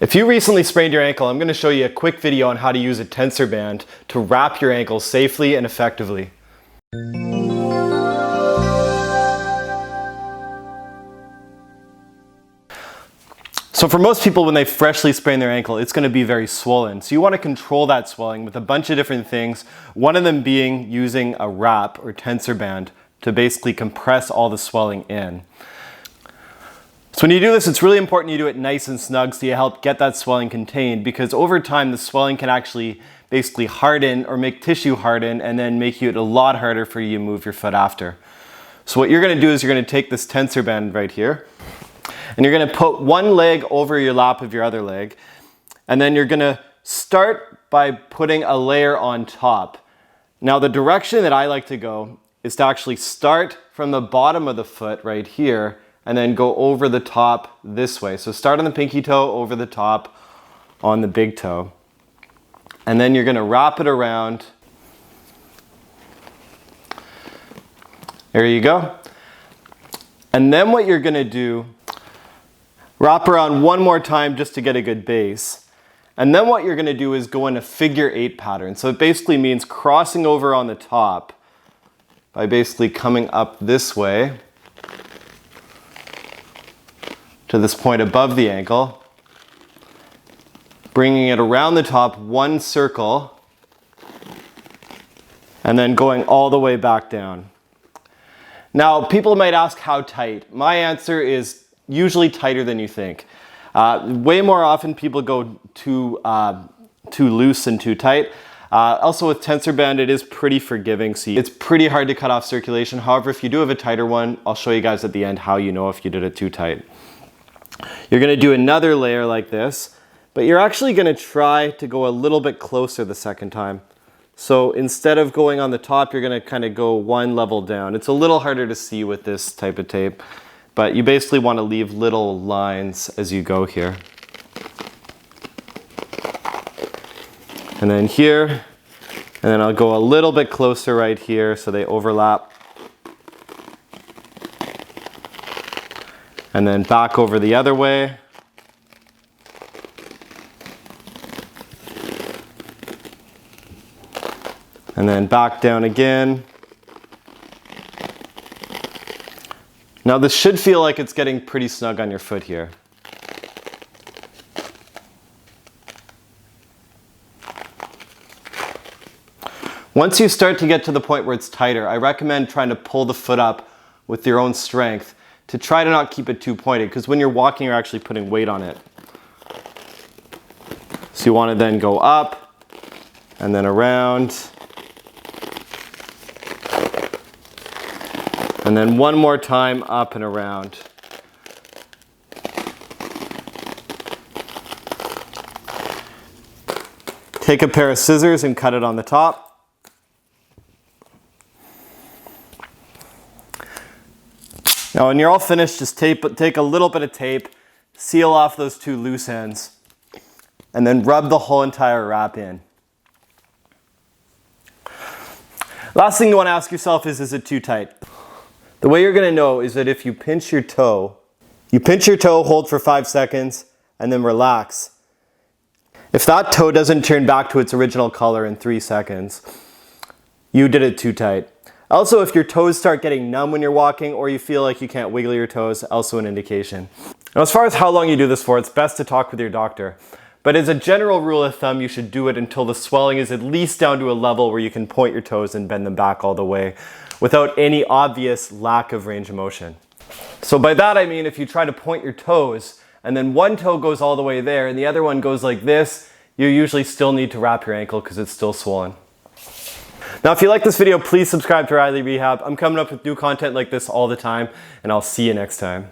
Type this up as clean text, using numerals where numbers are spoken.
If you recently sprained your ankle, I'm going to show you a quick video on how to use a tensor band to wrap your ankle safely and effectively. So for most people, when they freshly sprain their ankle, it's going to be very swollen. So you want to control that swelling with a bunch of different things, one of them being using a wrap or tensor band to basically compress all the swelling in. So when you do this, it's really important you do it nice and snug so you help get that swelling contained, because over time the swelling can actually basically harden or make tissue harden and then make it a lot harder for you to move your foot after. So what you're going to do is you're going to take this tensor band right here and you're going to put one leg over your lap of your other leg, and then you're going to start by putting a layer on top. Now the direction that I like to go is to actually start from the bottom of the foot right here and then go over the top this way. So start on the pinky toe, over the top on the big toe. And then you're going to wrap it around. There you go. And then what you're going to do, wrap around one more time just to get a good base. And then what you're going to do is go in a figure 8 pattern. So it basically means crossing over on the top by basically coming up this way to this point above the ankle, bringing it around the top one circle, and then going all the way back down. Now, people might ask how tight. My answer is usually tighter than you think. Way more often people go too loose and too tight. Also with tensor band, it is pretty forgiving, so it's pretty hard to cut off circulation. However, if you do have a tighter one, I'll show you guys at the end how you know if you did it too tight. You're going to do another layer like this, but you're actually going to try to go a little bit closer the second time. So instead of going on the top, you're going to kind of go one level down. It's a little harder to see with this type of tape, but you basically want to leave little lines as you go here. And then here, and then I'll go a little bit closer right here so they overlap. And then back over the other way. And then back down again. Now this should feel like it's getting pretty snug on your foot here. Once you start to get to the point where it's tighter, I recommend trying to pull the foot up with your own strength to try to not keep it too pointed, because when you're walking, you're actually putting weight on it. So you want to then go up and then around. And then one more time up and around. Take a pair of scissors and cut it on the top. Now when you're all finished, just take a little bit of tape, seal off those two loose ends, and then rub the whole entire wrap in. Last thing you want to ask yourself is it too tight? The way you're going to know is that if you pinch your toe, hold for 5 seconds, and then relax. If that toe doesn't turn back to its original color in 3 seconds, you did it too tight. Also, if your toes start getting numb when you're walking or you feel like you can't wiggle your toes, also an indication. Now, as far as how long you do this for, it's best to talk with your doctor. But as a general rule of thumb, you should do it until the swelling is at least down to a level where you can point your toes and bend them back all the way without any obvious lack of range of motion. So by that I mean if you try to point your toes and then one toe goes all the way there and the other one goes like this, you usually still need to wrap your ankle because it's still swollen. Now, if you like this video, please subscribe to Riley Rehab. I'm coming up with new content like this all the time, and I'll see you next time.